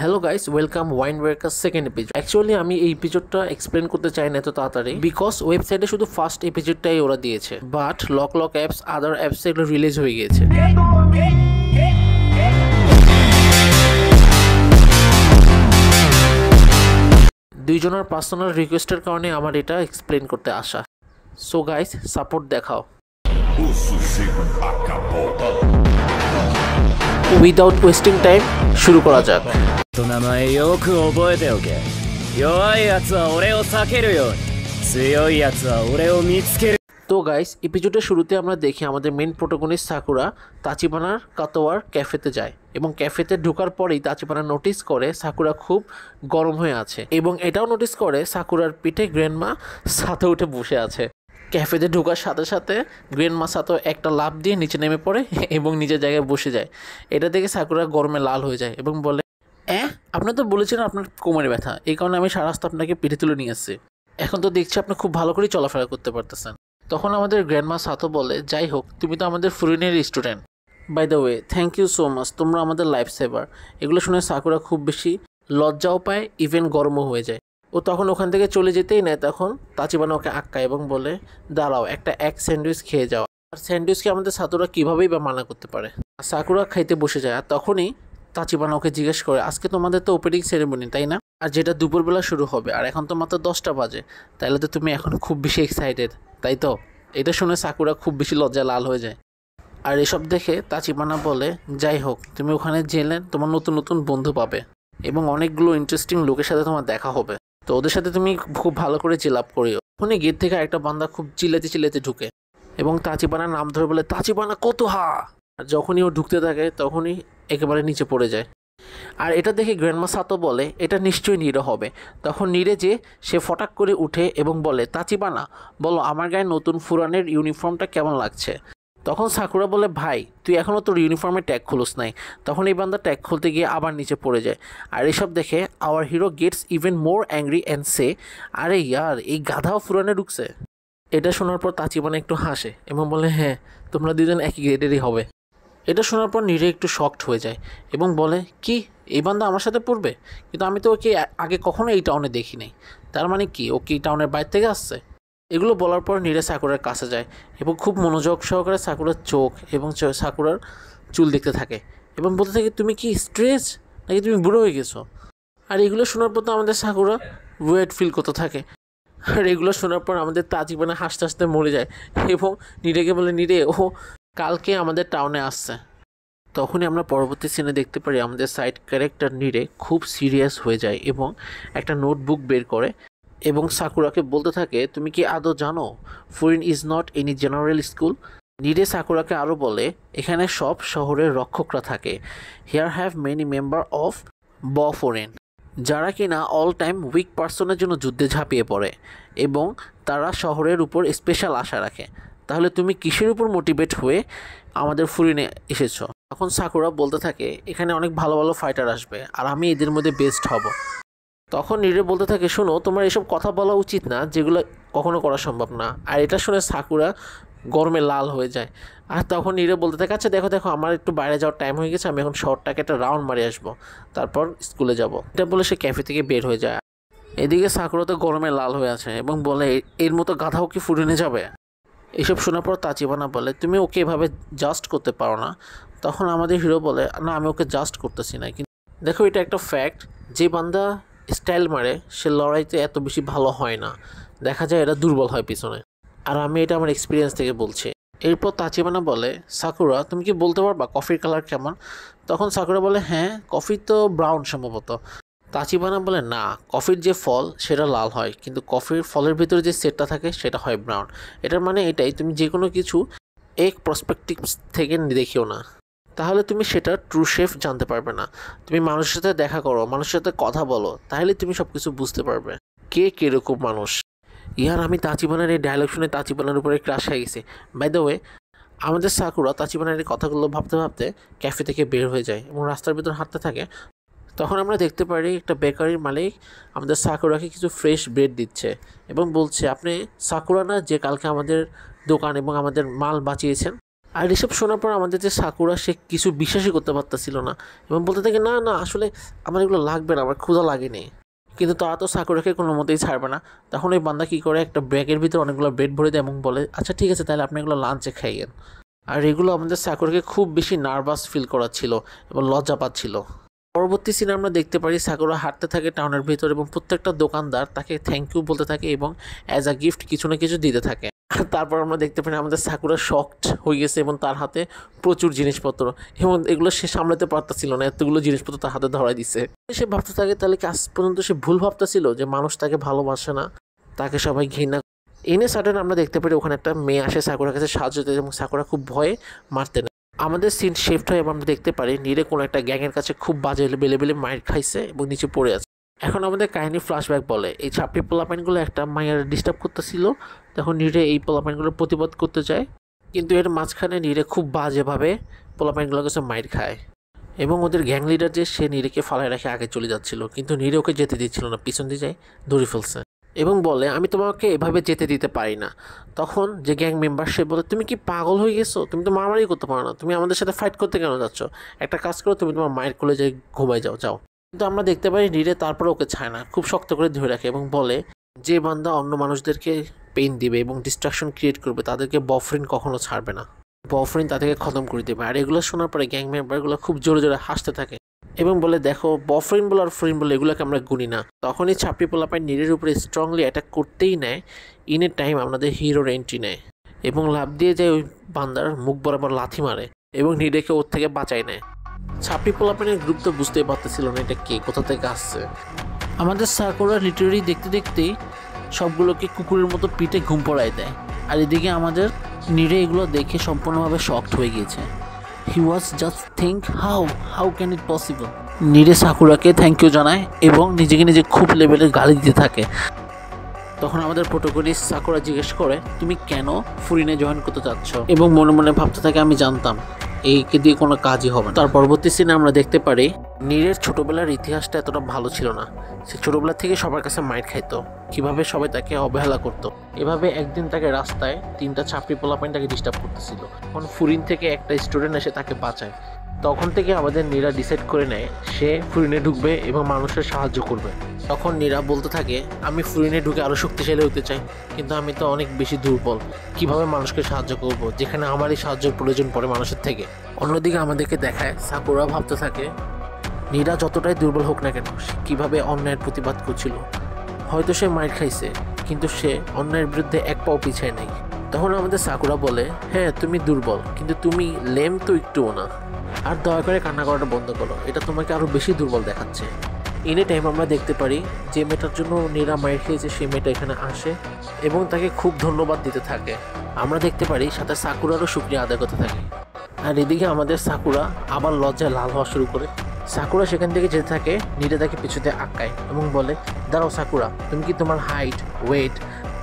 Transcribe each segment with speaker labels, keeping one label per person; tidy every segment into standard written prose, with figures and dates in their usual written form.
Speaker 1: Hello guys, welcome wine worker second episode. Actually আমি এই এপিসোডটা explain করতে চাই না এত তাড়াতাড়ি, বিকজ ওয়েবসাইটে শুধু ফার্স্ট এপিসোডটাই ওরা দিয়েছে, বাট লক অ্যাপস আদার অ্যাপসে এগুলো রিলিজ হয়ে গিয়েছে। দুইজনের পার্সোনাল রিকোয়েস্টের কারণে আমার এটা এক্সপ্লেন করতে আসা। সো গাইস, সাপোর্ট দেখাও। উইদাউট ওয়েস্টিং টাইম শুরু করা যাক। তো গাইস, এপিসোডের শুরুতে আমরা দেখি আমাদের মেইন প্রোটাগনিস্ট সাকুরা তাচিবানার কাতোয়ার ক্যাফেতে যায় এবং ক্যাফেতে ঢোকার পরেই তাচিবানা নোটিস করে সাকুরা খুব গরম হয়ে আছে এবং এটাও নোটিস করে সাকুরার পিঠে গ্র্যান্ডমা সাথে উঠে বসে আছে। ক্যাফেতে ঢোকার সাথে সাথে গ্র্যান্ডমা সাথে একটা লাফ দিয়ে নিচে নেমে পড়ে এবং নিজের জায়গায় বসে যায়। এটা দেখে সাকুরা গরমে লাল হয়ে যায় এবং বলে, আপনি তো বলেছিলেন আপনার কোমরে ব্যথা, এই কারণে আমি সারা রাস্তা আপনাকে পিঠে তুলে নিয়ে আসছি। এখন তো দেখছি আপনি খুব ভালো করেই চলাফেরা করতে পারতেছেন। তখন আমাদের গ্র্যান্ডমা সাথো বলে, যাই হোক, তুমি তো আমাদের ফরেনের student. By the way, thank you so much, তোমরা আমাদের লাইফ সেভার। এগুলো শুনে সাকুরা খুব বেশি লজ্জাও পায়, ইভেন গরমও হয়ে যায়। ও তখন ওখান থেকে চলে যেতেই নেয়, তখন তাচিবানা ওকে আটকায় এবং বলে, দাঁড়াও, একটা স্যান্ডউইচ খেয়ে যাও। আর স্যান্ডউইচকে আমাদের সাতুরা কীভাবেই বা মানা করতে পারে। সাকুরা খাইতে বসে যায়, আর তখনই তাচিবানা ওকে জিজ্ঞেস করে, আজকে তোমাদের তো ওপেনিং সেরেমনি, তাই না? আর যেটা দুপুরবেলা শুরু হবে, আর এখন তো মাত্র 10টা বাজে, তাইলে তো তুমি এখন খুব বেশি এক্সাইটেড, তাই তো? এটা শুনে সাকুরা খুব বেশি লজ্জা লাল হয়ে যায়। আর এসব দেখে তাচিবানা বলে, যাই হোক, তুমি ওখানে জেলে তোমার নতুন নতুন বন্ধু পাবে এবং অনেকগুলো ইন্টারেস্টিং লোকের সাথে তোমার দেখা হবে, তো ওদের সাথে তুমি খুব ভালো করে চিল আপ করিও। ওখানে গেট থেকে একটা বান্দা খুব চিল্লাতে ঢুকে এবং তাচিবানার নাম ধরে বলে, তাচিবানা কোতোহা। আর যখনই ও ঢুকতে থাকে তখনই একেবারে নিচে পড়ে যায়। আর এটা দেখে গ্র্যান্ডমা সাতো বলে, এটা নিশ্চয়ই নিরে হবে। তখন নিরে যে সে ফটাক করে উঠে এবং বলে, তাচিবানা বলো, আমার গায়ে নতুন ফুরানের ইউনিফর্মটা কেমন লাগছে? তখন সাকুরা বলে, ভাই তুই এখনও তোর ইউনিফর্মের ট্যাগ খুলোস নাই। তখন এই বান্দা ট্যাগ খুলতে গিয়ে আবার নিচে পড়ে যায়। আর এসব দেখে our hero gets even more angry and say, আরে ইয়ার, এই গাধাও ফুরানে ঢুকছে। এটা শোনার পর তাচিবানা একটু হাসে এবং বলে, হ্যাঁ, তোমরা দুজন একই গ্রেডেরই হবে। এটা শোনার পর নিরে একটু শকড হয়ে যায় এবং বলে, কি, এই বান্দা আমার সাথে পড়বে? কিন্তু আমি তো ওকে আগে কখনো এই টাউনে দেখি নাই। তার মানে কি, ও কি টাউনের বাইরে থেকে আসছে? এগুলো বলার পর নিরে সাকুরার কাছে যায় এবং খুব মনোযোগ সহকারে সাকুরার চোখ এবং সাকুরার চুল দেখতে থাকে এবং বলতে থাকে, তুমি কি স্ট্রেস নাকি তুমি বুড়ো হয়ে গেছো? আর এগুলো শোনার পর তো আমাদের সাকুরা ওয়েট ফিল করতে থাকে। আর এগুলো শোনার পর আমাদের তাচিবানা হাসতে হাসতে মরে যায় এবং নিরেকে বলে, নিরে, ও কালকে আমাদের টাউনে আসছে। তখনই আমরা পরবর্তী সিনে দেখতে পারি আমাদের সাইড ক্যারেক্টার নিরে খুব সিরিয়াস হয়ে যায় এবং একটা নোটবুক বের করে এবং সাকুরাকে বলতে থাকে, তুমি কি আদৌ জানো foreign is not any general school? নিরে সাকুরাকে আরও বলে, এখানে সব শহরের রক্ষকরা থাকে। Here have many member of foreign, যারা কিনা অল টাইম উইক পার্সনের জন্য যুদ্ধে ঝাঁপিয়ে পড়ে এবং তারা শহরের উপর স্পেশাল আশা রাখে। তাহলে তুমি কিসের উপর মোটিভেট হয়ে আমাদের ফরেনে এসেছো? তখন সাকুরা বলতে থাকে, এখানে অনেক ভালো ভালো ফাইটার আসবে আর আমি এদের মধ্যে বেস্ট হব। তখন নিরে বলতে থাকে, শোনো, তোমার এসব কথা বলা উচিত না যেগুলো কখনো করা সম্ভব না। আর এটা শুনে সাকুরা গরমে লাল হয়ে যায়। আর তখন নিরে বলতে থাকে, আচ্ছা দেখো, আমার একটু বাইরে যাওয়ার টাইম হয়ে গেছে, আমি এখন শহরটাকে একটা রাউন্ড মারি আসবো, তারপর স্কুলে যাব। এটা বলে সে ক্যাফে থেকে বের হয়ে যায়। এদিকে সাকুরা তো গরমে লাল হয়ে আছে এবং বলে, এর মতো গাধাও কি ফরেনে যাবে? এসব শোনার পর তাচিবানা বলে, তুমি ওকে এভাবে জাস্ট করতে পারো না। তখন আমাদের হিরো বলে, না, আমি ওকে জাস্ট করতেছি না, কিন্তু দেখো, এটা একটা ফ্যাক্ট, যে বান্দা স্টাইল মারে সে লড়াইতে এত বেশি ভালো হয় না, দেখা যায় এটা দুর্বল হয় পিছনে। আর আমি এটা আমার এক্সপিরিয়েন্স থেকে বলছি। এরপর তাচিবানা বলে, সাকুরা তুমি কি বলতে পারবা কফির কালার কেমন? তখন সাকুরা বলে, হ্যাঁ, কফি তো ব্রাউন সম্ভবত। তাচিবানা বলে, না, কফির যে ফল সেটা লাল হয়, কিন্তু কফির ফলের ভিতরে যে সেটটা থাকে সেটা হয় ব্রাউন। এটার মানে এটাই, তুমি যে কোনো কিছু এক পার্সপেক্টিভ থেকে দেখিও না, তাহলে তুমি সেটা ট্রু শেপ জানতে পারবে না। তুমি মানুষের সাথে দেখা করো, মানুষের সাথে কথা বলো, তাহলে তুমি সব কিছু বুঝতে পারবে কে কীরকম মানুষ। ইয়ার, আমি তাচিবানার এই ডায়লগ শুনে তাচিবানার উপরে ক্রাশ হয়ে গেছি। বাই দ্য ওয়ে, আমাদের সাকুরা তাচিবানার এই কথাগুলো ভাবতে ভাবতে ক্যাফে থেকে বের হয়ে যায় এবং রাস্তার ভিতর হাঁটতে থাকে। তখন আমরা দেখতে পারি একটা বেকারির মালিক আমাদের সাকুরাকে কিছু ফ্রেশ ব্রেড দিচ্ছে এবং বলছে, আপনি সাকুরা না যে কালকে আমাদের দোকান এবং আমাদের মাল বাঁচিয়েছেন? আর এসব শোনার পর আমাদের যে সাকুরা সে কিছু বিশ্বাসই করতে পারতেছিল না এবং বলতে থাকে না না আসলে আমার এগুলো লাগবে না, আমার ক্ষুধা লাগেনি। কিন্তু তারা তো সাকুরাকে কোনো মতেই ছাড়বে না। তখন ওই বান্দা কী করে একটা ব্যাগের ভিতরে অনেকগুলো ব্রেড ভরে দেয় এবং বলে আচ্ছা ঠিক আছে তাহলে আপনি এগুলো লাঞ্চে খাইয়েন। আর এগুলো আমাদের সাকুরাকে খুব বেশি নার্ভাস ফিল করাচ্ছিল এবং লজ্জা পাচ্ছিল। পরবর্তী সিনে আমরা দেখতে পারি সাকুরা হাঁটতে থাকে টাউনের ভিতর এবং প্রত্যেকটা দোকানদার তাকে থ্যাংক ইউ বলতে থাকে এবং অ্যাজ আ গিফট কিছু না কিছু দিতে থাকে। তারপর আমরা দেখতে পাই আমাদের সাকুরা শকড হয়ে গেছে এবং তার হাতে প্রচুর জিনিসপত্র এবং এগুলো সে সামলাতে পারতেছিল না, এতগুলো জিনিসপত্র তার হাতে ধরাই দিছে। সে ভাবতে থাকে তাহলে কি আজ পর্যন্ত সে ভুল ভাবতেছিল যে মানুষ তাকে ভালোবাসে না, তাকে সবাই ঘৃণা। এনে সাডেন আমরা দেখতে পারি ওখানে একটা মেয়ে আসে সাকুরার কাছে সাহায্য দিতে এবং সাকুরা খুব ভয়ে মারতে নেয়। আমাদের সিন শিফট হয়ে আমরা দেখতে পারি নীরে কোনো একটা গ্যাংয়ের কাছে খুব বাজে বেলে মাইর খাইছে এবং নিচে পড়ে আছে। এখন আমাদের কাহিনী ফ্ল্যাশব্যাক বলে এই ছাপড়ি পোলাপাইনগুলো একটা মায়ের ডিস্টার্ব করতেছিল, তখন নীরে এই পোলাপাইনগুলো প্রতিবাদ করতে যায় কিন্তু এর মাঝখানে নীরে খুব বাজেভাবে পোলাপাইনগুলোর কাছে মাইর খায় এবং ওদের গ্যাং লিডার যে সে নীরেকে ফালায় রেখে আগে চলে যাচ্ছিল কিন্তু নীরে ওকে যেতে দিচ্ছিল না, পিছন দিয়ে যায় ধরে ফেলছে এবং বলে আমি তোমাকে এভাবে যেতে দিতে পারি না। তখন যে গ্যাং মেম্বার সে বলে তুমি কি পাগল হয়ে গেছো, তুমি তো মারামারি করতে পারো না, তুমি আমাদের সাথে ফাইট করতে কেন যাচ্ছ, একটা কাজ করো তুমি তোমার মায়ের কোলে যাই ঘুমাই যাও। কিন্তু আমরা দেখতে পারি নীরে তারপরে ওকে ছায় না, খুব শক্ত করে ধরে রাখে এবং বলে যে বান্দা অন্য মানুষদেরকে পেইন দিবে এবং ডিস্ট্রাকশন ক্রিয়েট করবে তাদেরকে বয়ফ্রেন্ড কখনো ছাড়বে না, বয়ফ্রেন্ড তাদেরকে খতম করে দেবে। আর এগুলো শোনার পরে গ্যাং মেম্বারগুলো খুব জোরে জোরে হাসতে থাকে এবং বলে দেখো বয়ফ্রেন্ড বলো আর ফ্রেন্ড বলো এগুলোকে আমরা গুনি না। তখনই ছাপড়ি পোলাপাই নীরের উপরে স্ট্রংলি অ্যাটাক করতেই নেয়। ইনের টাইম আমাদের হিরোর এন্ট্রি নেয় এবং লাফ দিয়ে যায় ওই বান্দার মুখ বরাবর লাথি মারে এবং নীরেকে ওর থেকে বাঁচাই নেয়। ছাপড়ি পোলাপাইনের গ্রুপ তো বুঝতেই পারতেছিল না এটা কে কোথা থেকে আসছে। আমাদের সাকুরা লিটারেলি দেখতে দেখতেই সবগুলোকে কুকুরের মতো পিঠে ঘুম পড়ায় দেয়। আর এদিকে আমাদের নীরে এগুলো দেখে সম্পূর্ণভাবে শকড হয়ে গিয়েছে। He was just think how can it possible. নীরে সাকুরাকে থ্যাংক ইউ জানায় এবং নিজেকে নিজে খুব লেভেলের গালি দিতে থাকে। তখন আমাদের প্রোটোকলিস্ট সাকুরা জিজ্ঞেস করে তুমি কেন ফুরিনে জয়েন করতে চাচ্ছ এবং মনে মনে ভাবতে থাকে আমি জানতাম এইকে দিয়ে কোনো কাজই হবে না। তার পরবর্তী সিনে আমরা দেখতে পারি নীরের ছোটবেলার ইতিহাসটা এতটা ভালো ছিল না। সে ছোটবেলা থেকে সবার কাছে মাইর খাইতো, কিভাবে সবাই তাকে অবহেলা করতো। এভাবে একদিন তাকে রাস্তায় 3টা ছাপড়ি পোলাপাইন তাকে ডিস্টার্ব করতেছিল। তখন ফুরিন থেকে একটা স্টুডেন্ট এসে তাকে বাঁচায়। তখন থেকে আমাদের নীরা ডিসাইড করে নেয় সে ফুরিনে ঢুকবে এবং মানুষের সাহায্য করবে। তখন নীরা বলতে থাকে আমি ফুরিনে ঢুকে আরও শক্তিশালী হতে চাই কিন্তু আমি তো অনেক বেশি দুর্বল, কিভাবে মানুষকে সাহায্য করব যেখানে আমারই সাহায্যের প্রয়োজন পড়ে মানুষের থেকে। অন্যদিকে আমাদেরকে দেখায় সাকুরা ভাবতে থাকে নীরা যতটাই দুর্বল হোক না কেন সে কীভাবে অন্যায়ের প্রতিবাদ করছিল। হয়তো সে মাইর খাইছে কিন্তু সে অন্যায়ের বিরুদ্ধে এক পাও পিছায় নেই। তখন আমাদের সাকুরা বলে হ্যাঁ তুমি দুর্বল কিন্তু তুমি লেম তো একটুও না, আর দয়া করে কান্না করাটা বন্ধ করো, এটা তোমাকে আরও বেশি দুর্বল দেখাচ্ছে। এনি টাইম আমরা দেখতে পারি যে মেয়েটার জন্য নীরা মায়ের খেয়েছে সেই মেয়েটা এখানে আসে এবং তাকে খুব ধন্যবাদ দিতে থাকে। আমরা দেখতে পারি সাথে সাকুরারও শুকরিয়া আদায় করতে থাকে। আর এদিকে আমাদের সাকুরা আবার লজ্জায় লাল হওয়া শুরু করে। সাকুরা সেখান থেকে যেতে থাকে, নীরা তাকে পিছুতে আটকায় এবং বলে দাঁড়াও সাকুরা তুমি কি তোমার height weight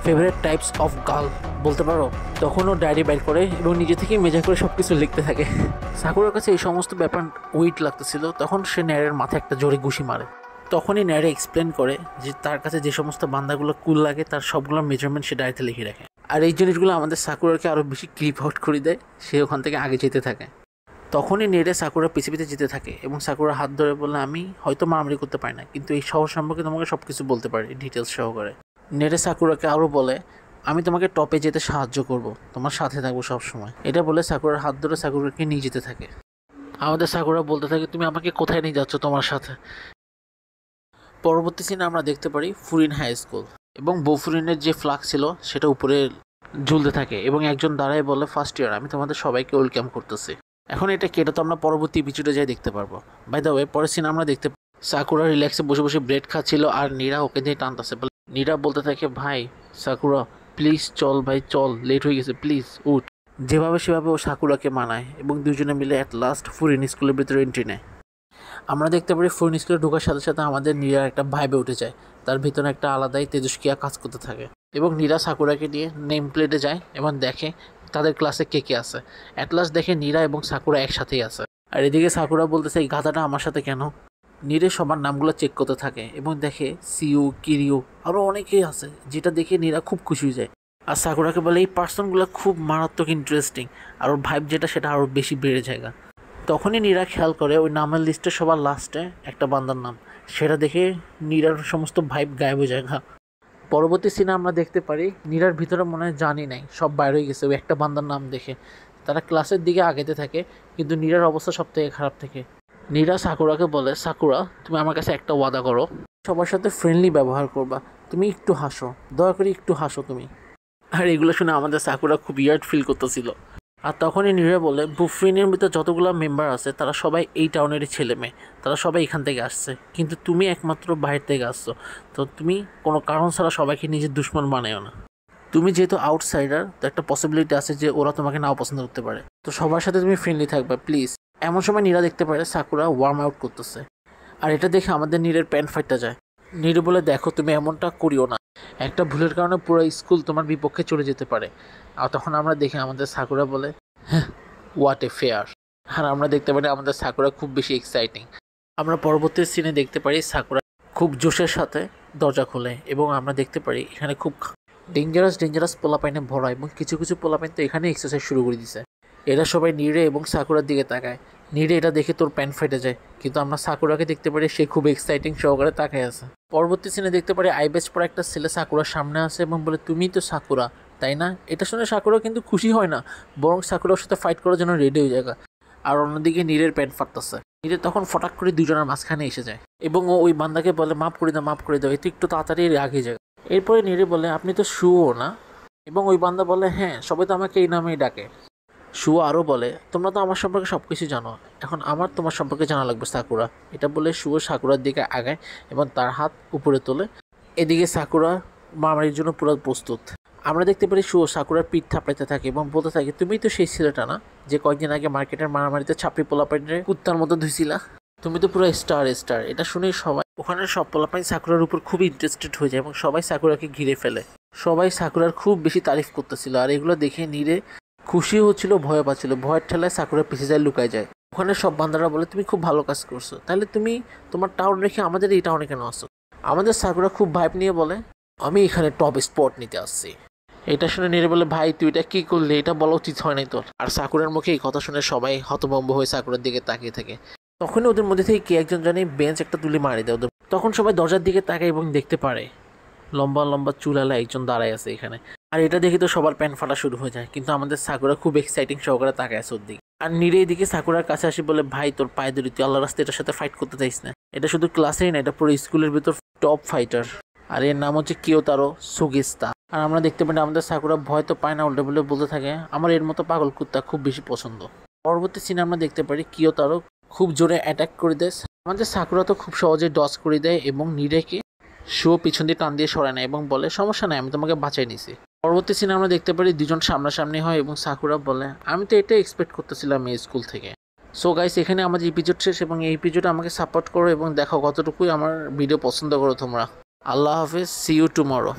Speaker 1: favourite types of girl বলতে পারো। তখনও ডায়েরি বাইর করে এবং নিজে থেকেই মেজা করে সব কিছু লিখতে থাকে। সাকুরার কাছে এই সমস্ত ব্যাপার ওয়েট লাগতেছিল। তখন সে ন্যারের মাথায় একটা জোরে ঘুষি মারে। তখনই ন্যারে এক্সপ্লেন করে যে তার কাছে যে সমস্ত বান্দাগুলো কুল লাগে তার সবগুলোর মেজারমেন্ট সে ডায়েরিতে লিখে রাখে। আর এই জিনিসগুলো আমাদের সাকুরাকে আরও বেশি ক্লিপ আউট করে দেয়, সে ওখান থেকে আগে যেতে থাকে। তখনই নেড়ে সাকুরা পিছিয়ে যেতে থাকে এবং সাকুরা হাত ধরে বলে আমি হয়তো মারামারি করতে পারি না কিন্তু এই শহর সম্পর্কে তোমাকে সব কিছু বলতে পারি ডিটেলস সহকারে। নেড়ে সাকুরাকে আরও বলে আমি তোমাকে টপে যেতে সাহায্য করব, তোমার সাথে থাকবো সবসময়। এটা বলে সাকুরার হাত ধরে সাকুরাকে নিয়ে যেতে থাকে। আমাদের সাকুরা বলতে থাকে তুমি আমাকে কোথায় নিয়ে যাচ্ছ তোমার সাথে। পরবর্তী সিনে আমরা দেখতে পারি ফুরিন হাই স্কুল এবং বউফুরিনের যে ফ্ল্যাগ ছিল সেটা উপরে ঝুলতে থাকে এবং একজন দাঁড়ায় বলে ফার্স্ট ইয়ার আমি তোমাদের সবাইকে ওয়েলকাম করতেছি। এখন এটা কেটে তো আমরা পরবর্তী এপিসোডে যাই দেখতে পারবো। বাই দ্য ওয়ে পরের সিনে আমরা দেখতে সাকুরা রিল্যাক্সে বসে বসে ব্রেড খাচ্ছিল আর নীরা ওকে দিয়ে টানতেছে। নীরা বলতে থাকে ভাই সাকুরা প্লিজ চল ভাই চল, লেট হয়ে গেছে প্লিজ উঠ। যেভাবে সেভাবে ও সাকুরাকে মানায় এবং দুজনে মিলে অ্যাট লাস্ট ফুরিন স্কুলের ভিতরে এন্ট্রি নেয়। আমরা দেখতে পারি ফুরিন স্কুলে ঢোকার সাথে সাথে আমাদের নীরা একটা ভাইবে উঠে যায়, তার ভিতরে একটা আলাদাই তেজস্ক্রিয়া কাজ করতে থাকে এবং নীরা সাকুরাকে নিয়ে নেম প্লেটে যায় এবং দেখে তাদের ক্লাসে কে কে আছে। অ্যাট লাস্ট দেখে নীরা এবং সাকুরা একসাথেই আছে। আর এদিকে সাকুরা বলতেছে এই গাধাটা আমার সাথে কেন। নীরে সবার নামগুলো চেক করতে থাকে এবং দেখে সিউ কিরিউ আরও অনেকেই আছে, যেটা দেখে নীরা খুব খুশি হয়ে যায়। আর সাকুরাকে বলে এই পার্সনগুলো খুব মারাত্মক ইন্টারেস্টিং, আর ওর ভাইব যেটা সেটা আরও বেশি বেড়ে যায়। তখনই নীরা খেয়াল করে ওই নামের লিস্টে সবার লাস্টে একটা বান্দার নাম, সেটা দেখে নীরার সমস্ত ভাইব গায়েব হয়ে যায়। পরবর্তী সিনে আমরা দেখতে পারি নীরার ভিতরে মনে হয় জানি নাই, সব বাইরে হয়ে গেছে ওই একটা বান্দার নাম দেখে। তারা ক্লাসের দিকে আগেতে থাকে, কিন্তু নীরার অবস্থা সব থেকে খারাপ থাকে। নীরা সাকুরাকে বলে, সাকুরা তুমি আমার কাছে একটা ওয়াদা করো, সবার সাথে ফ্রেন্ডলি ব্যবহার করবা, তুমি একটু হাসো, দয়া করে একটু হাসো তুমি। আর এগুলো শুনে আমাদের সাকুরা খুব ইয়ার্ড ফিল করতেছিল। আর তখনই নীরা বলে, বুফরিনের ভিতরে যতগুলো মেম্বার আছে তারা সবাই এই টাউনেরই ছেলে মেয়ে, তারা সবাই এখান থেকে আসছে, কিন্তু তুমি একমাত্র বাইরে থেকে আসছো, তো তুমি কোনো কারণ ছাড়া সবাইকে নিজের দুশ্মন বানায়ও না। তুমি যেহেতু আউটসাইডার, তো একটা পসিবিলিটি আছে যে ওরা তোমাকে নাও পছন্দ করতে পারে, তো সবার সাথে তুমি ফ্রেন্ডলি থাকবে প্লিজ। এমন সময় নীরা দেখতে পারে সাকুরা ওয়ার্ম আউট করতেছে, আর এটা দেখে আমাদের নীরের প্যান্ট ফাইটটা যায়। নীরা বলে, দেখো তুমি এমনটা করিও না, একটা ভুলের কারণে পুরো স্কুল তোমার বিপক্ষে চলে যেতে পারে। আর তখন আমরা দেখি আমাদের সাকুরা বলে, হ্যাঁ হোয়াট এ ফেয়ার। আর আমরা দেখতে পারি আমাদের সাকুরা খুব বেশি এক্সাইটিং। আমরা পরবর্তী সিনে দেখতে পারি সাকুরা খুব জোশের সাথে দরজা খোলে, এবং আমরা দেখতে পারি এখানে খুব ডেঞ্জারাস পোলাপাইনে ভরা, এবং কিছু কিছু পোলাপাইন তো এখানে এক্সারসাইজ শুরু করে দিছে। এরা সবাই নীরে এবং সাকুরার দিকে তাকায়। নীরে এটা দেখে তোর প্যান্ট ফেটে যায়, কিন্তু আমরা সাকুরাকে দেখতে পারি সে খুব এক্সাইটিং সহকারে তাকায় আছে। পরবর্তী সিনে দেখতে পারি আইবেজ পরা একটা ছেলে সাকুরার সামনে আসে এবং বলে, তুমিই তো সাকুরা তাই না? এটা শুনে সাকুরা কিন্তু খুশি হয় না, বরং সাকুরার সাথে ফাইট করার জন্য রেডি হয়ে যায়। আর অন্যদিকে নীরের প্যান্ট ফাটতেছে। নীরে তখন ফটাক করে দুজনের মাঝখানে এসে যায়, এবং ও ওই বান্দাকে বলে, মাফ করে দাও, এতে একটু তাড়াতাড়ি আগে যায়। এরপরে নীরে বলে, আপনি তো শুও না? এবং ওই বান্দা বলে, হ্যাঁ সবাই তো আমাকে এই নামেই ডাকে। শুয়া আরও বলে, তোমরা তো আমার সম্পর্কে সব কিছু জানো, এখন আমার তোমার সম্পর্কে জানা লাগবে সাকুরা। এটা বলে শুয়ো সাকুরার দিকে আগায় এবং তার হাত উপরে তোলে। এদিকে সাকুরা মারামারির জন্য পুরো প্রস্তুত। আমরা দেখতে পারি শুয়ো সাকুরার পিঠ থাপড়াইতে থাকে এবং বলতে থাকে, তুমি তো সেই ছেলেটা না যে কয়েকদিন আগে মার্কেটের মারামারিতে ছাপড়ি পোলাপাইনের কুত্তার মতো ধুইছিলা? তুমি তো পুরো স্টার। এটা শুনেই সবাই ওখানে সব পোলাপাইন সাকুরার উপর খুব ইন্টারেস্টেড হয়ে যায় এবং সবাই সাকুরাকে ঘিরে ফেলে। সবাই সাকুরার খুব বেশি তারিফ করতেছিল, আর এগুলো দেখে নীরে খুশি হচ্ছিল, ভয় পাচ্ছিল। ভয়ের ঠেলায় সাকুরা পিছিয়ে যায়, লুকায় যায়। ওখানে সব বান্দারা বলে, তুমি খুব ভালো কাজ করছো, তাহলে তুমি তোমার টাউন রেখে আমাদের এই টাউনে কেন আসছো? আমাদের সাকুরা খুব ভাইব নিয়ে বলে, আমি এখানে টপ স্পট নিতে আসছি। এটা শুনে নীরে বলে, ভাই তুই এটা কি করলি? এটা বলা উচিত হয় নাই তোর। আর সাকুরার মুখে এই কথা শুনে সবাই হতভম্ব হয়ে সাকুরার দিকে তাকিয়ে থাকে। তখনই ওদের মধ্যে থেকে কে একজন জানি বেঞ্চ একটা তুলে মারি দেয় ওদের। তখন সবাই দরজার দিকে তাকায় এবং দেখতে পারে লম্বা লম্বা চুলালা একজন দাঁড়ায় আছে এখানে। আর এটা দেখে তো সবার প্যান্ট ফাটা শুরু হয়ে যায়, কিন্তু আমাদের সাকুরা খুব এক্সাইটিং সহকারে তাকায় আছে ওর দিকে। আর নীরে এদিকে সাকুরার কাছে আসি বলে, ভাই তোর পায়ে ধরি, তুই আল্লাহ রাস্তায় এটার সাথে ফাইট করতে চাইস না। এটা শুধু ক্লাসেই না, এটা পুরো স্কুলের ভিতর টপ ফাইটার, আর এর নাম হচ্ছে কিয়োতারো সুগিস্তা। আর আমরা দেখতে পাই আমাদের সাকুরা ভয় তো পায় না, উল্টে বলে বলতে থাকে, আমার এর মতো পাগল কুত্তা খুব বেশি পছন্দ। পরবর্তী সিনে আমরা দেখতে পারি কিয়োতারো খুব জোরে অ্যাটাক করে দেয়। আমাদের সাকুরা তো খুব সহজে ডজ করে দেয় এবং নীরেকে শো পিছন দিয়ে টান দিয়ে সরায় না এবং বলে, সমস্যা নাই, আমি তোমাকে বাঁচাই নিছি। পরবর্তী সিনে আমরা দেখতে পারি দুজন সামনাসামনি হয় এবং সাকুরা বলে, আমি তো এটাই এক্সপেক্ট করতেছিলাম এই স্কুল থেকে। সো গাইস, এখানে আমাদের এপিসোড শেষ, এবং এই এপিসোডে আমাকে সাপোর্ট করো এবং দেখো কতটুকুই আমার ভিডিও পছন্দ করো তোমরা। আল্লাহ হাফেজ, সি ইউ টুমরো।